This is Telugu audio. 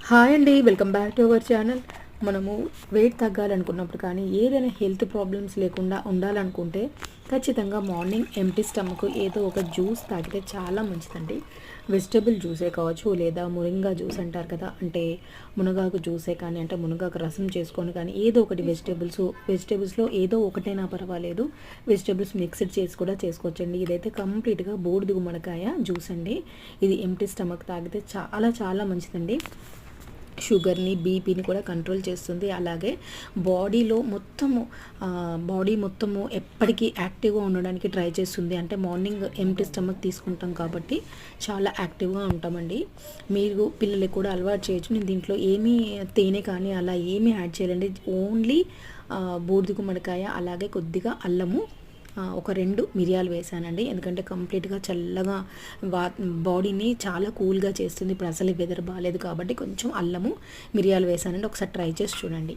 హాయ్ అండి, welcome back to our channel. మనము వెయిట్ తగ్గాలనుకున్నప్పుడు కానీ ఏదైనా హెల్త్ ప్రాబ్లమ్స్ లేకుండా ఉండాలనుకుంటే ఖచ్చితంగా మార్నింగ్ ఎంప్టీ స్టమక్ ఏదో ఒక జ్యూస్ తాగితే చాలా మంచిదండి. వెజిటబుల్ జ్యూసే కావచ్చు, లేదా మురింగా జ్యూస్ అంటారు కదా, అంటే మునగాకు జ్యూసే కానీ, అంటే మునగాకు రసం చేసుకొని కానీ, ఏదో ఒకటి వెజిటబుల్స్లో ఏదో ఒకటైనా పర్వాలేదు. వెజిటబుల్స్ మిక్స్డ్ చేసి కూడా చేసుకోవచ్చండి. ఇదైతే కంప్లీట్గా బూడిద గుమ్మడికాయ జ్యూస్ అండి. ఇది ఎంప్టీ స్టమక్ తాగితే చాలా చాలా మంచిదండి. షుగర్ని, బీపీని కూడా కంట్రోల్ చేస్తుంది. అలాగే బాడీ మొత్తము ఎప్పటికీ యాక్టివ్గా ఉండడానికి ట్రై చేస్తుంది. అంటే మార్నింగ్ ఎంప్టీ స్టమక్ తీసుకుంటాం కాబట్టి చాలా యాక్టివ్గా ఉంటామండి. మీరు పిల్లలకి కూడా అలవాటు చేయొచ్చు. నేను దీంట్లో ఏమీ తేనె కానీ అలా ఏమీ యాడ్ చేయాలండి. ఓన్లీ బూడిద గుమ్మడికాయ, అలాగే కొద్దిగా అల్లము, ఒక 2 మిరియాలు వేసానండి. ఎందుకంటే కంప్లీట్గా చల్లగా బాడీని చాలా కూల్గా చేస్తుంది. ఇప్పుడు అసలు వెదర్ బాగాలేదు కాబట్టి కొంచెం అల్లము, మిరియాలు వేసానండి. ఒకసారి ట్రై చేసి చూడండి.